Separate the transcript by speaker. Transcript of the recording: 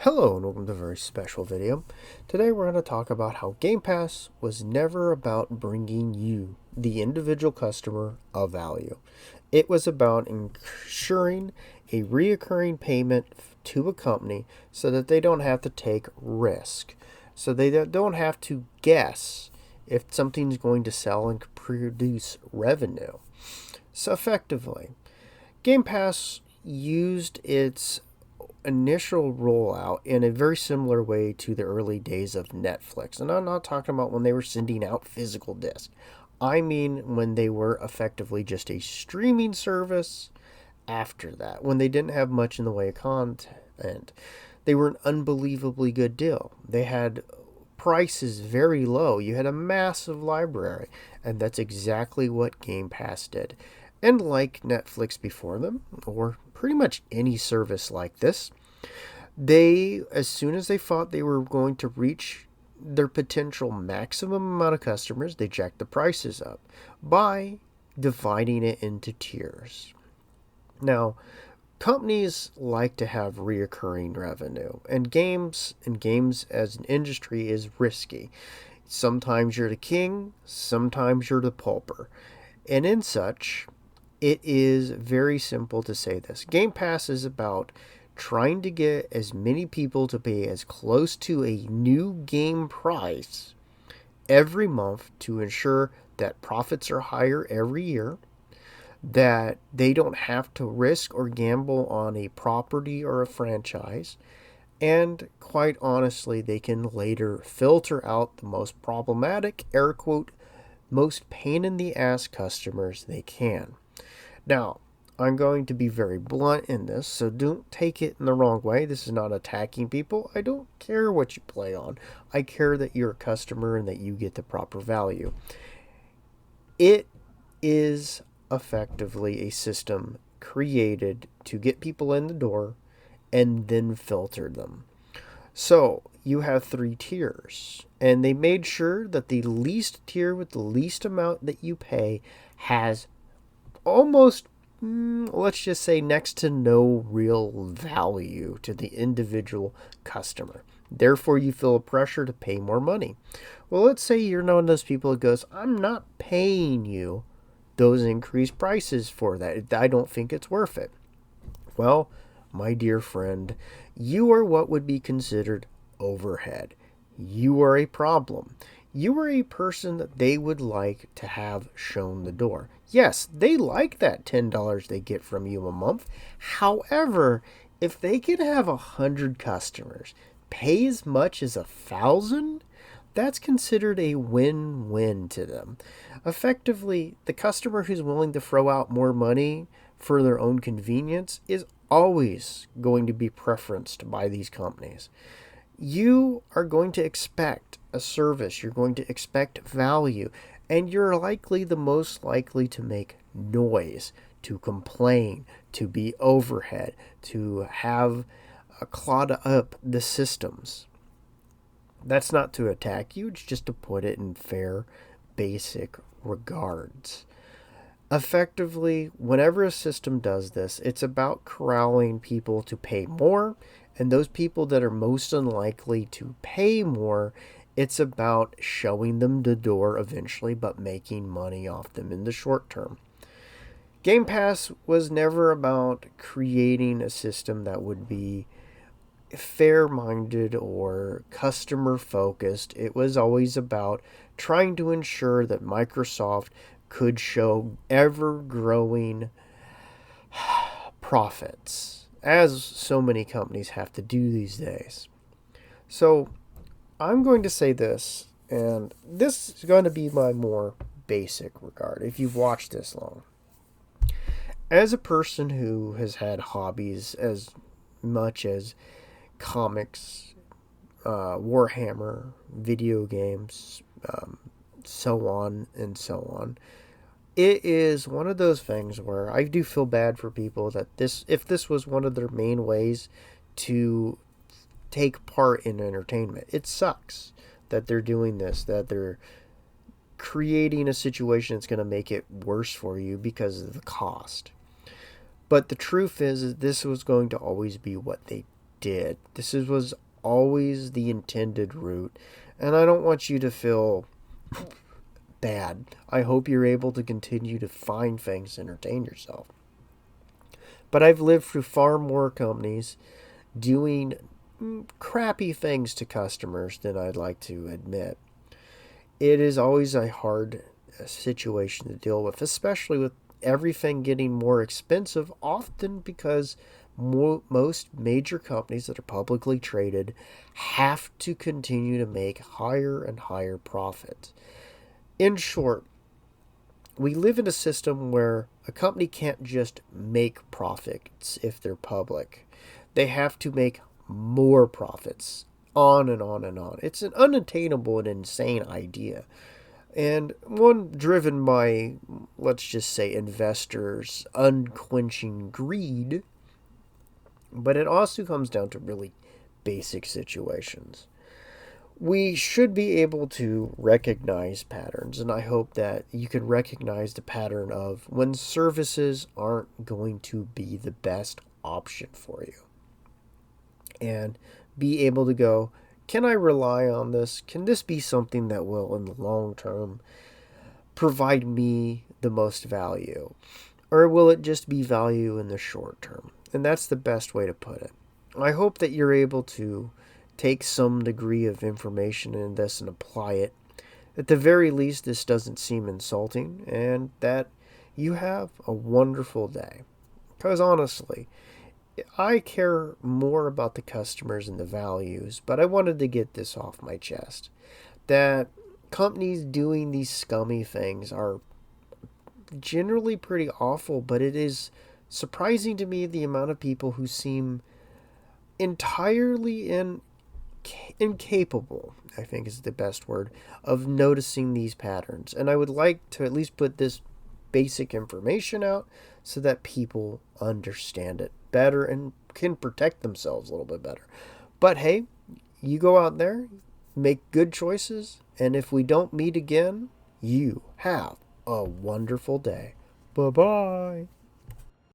Speaker 1: Hello and welcome to a very special video. Today we're going to talk about how Game Pass was never about bringing you, the individual customer, a value. It was about ensuring a reoccurring payment to a company so that they don't have to take risk. So they don't have to guess if something's going to sell and produce revenue. So effectively, Game Pass used its initial rollout in a very similar way to the early days of Netflix. And I'm not talking about when they were sending out physical discs. I mean when they were effectively just a streaming service after that, when they didn't have much in the way of content. They were an unbelievably good deal. They had prices very low. You had a massive library, and that's exactly what Game Pass did. And like Netflix before them, or pretty much any service like this, they, as soon as they thought they were going to reach their potential maximum amount of customers, they jacked the prices up by dividing it into tiers. Now, companies like to have reoccurring revenue, and games as an industry is risky. Sometimes you're the king, sometimes you're the pauper. And in such, it is very simple to say this. Game Pass is about trying to get as many people to pay as close to a new game price every month to ensure that profits are higher every year, that they don't have to risk or gamble on a property or a franchise, and quite honestly, they can later filter out the most problematic, air quote, most pain in the ass customers they can. Now, I'm going to be very blunt in this, so don't take it in the wrong way. This is not attacking people. I don't care what you play on. I care that you're a customer and that you get the proper value. It is effectively a system created to get people in the door and then filter them. So you have three tiers, and they made sure that the least tier with the least amount that you pay has almost, let's just say, next to no real value to the individual customer. Therefore, you feel a pressure to pay more money. Well, let's say you're one of those people that goes, I'm not paying you those increased prices for that. I don't think it's worth it. Well, my dear friend, you are what would be considered overhead. You are a problem. You are a person that they would like to have shown the door. Yes, they like that $10 they get from you a month. However, if they could have 100 customers pay as much as 1,000, that's considered a win-win to them. Effectively, the customer who's willing to throw out more money for their own convenience is always going to be preferenced by these companies. You are going to expect a service, you're going to expect value, and you're likely the most likely to make noise, to complain, to be overhead, to have clog up the systems. That's not to attack you, it's just to put it in fair, basic regards. Effectively, whenever a system does this, it's about corralling people to pay more, and those people that are most unlikely to pay more, it's about showing them the door eventually, but making money off them in the short term. Game Pass was never about creating a system that would be fair-minded or customer-focused. It was always about trying to ensure that Microsoft could show ever-growing profits, as so many companies have to do these days. So I'm going to say this, and this is going to be my more basic regard if you've watched this long. As a person who has had hobbies as much as comics, Warhammer, video games, so on and so on, it is one of those things where I do feel bad for people that if this was one of their main ways to take part in entertainment, it sucks that they're doing this, that they're creating a situation that's going to make it worse for you because of the cost. But the truth is this was going to always be what they did. Was always the intended route, and I don't want you to feel bad. I hope you're able to continue to find things to entertain yourself. But I've lived through far more companies doing crappy things to customers than I'd like to admit. It is always a hard situation to deal with, especially with everything getting more expensive, often because most major companies that are publicly traded have to continue to make higher and higher profits. In short, we live in a system where a company can't just make profits if they're public. They have to make more profits, on and on and on. It's an unattainable and insane idea, and one driven by, let's just say, investors' unquenching greed. But it also comes down to really basic situations. We should be able to recognize patterns, and I hope that you can recognize the pattern of when services aren't going to be the best option for you, and be able to go, can I rely on this? Can this be something that will, in the long term, provide me the most value? Or will it just be value in the short term? And that's the best way to put it. I hope that you're able to take some degree of information in this and apply it. At the very least, this doesn't seem insulting, and that you have a wonderful day. Because honestly, I care more about the customers and the values, but I wanted to get this off my chest. That companies doing these scummy things are generally pretty awful, but it is surprising to me the amount of people who seem entirely incapable, I think is the best word, of noticing these patterns. And I would like to at least put this basic information out so that people understand it better and can protect themselves a little bit better. But hey, you go out there, make good choices, and if we don't meet again, you have a wonderful day. Bye-bye.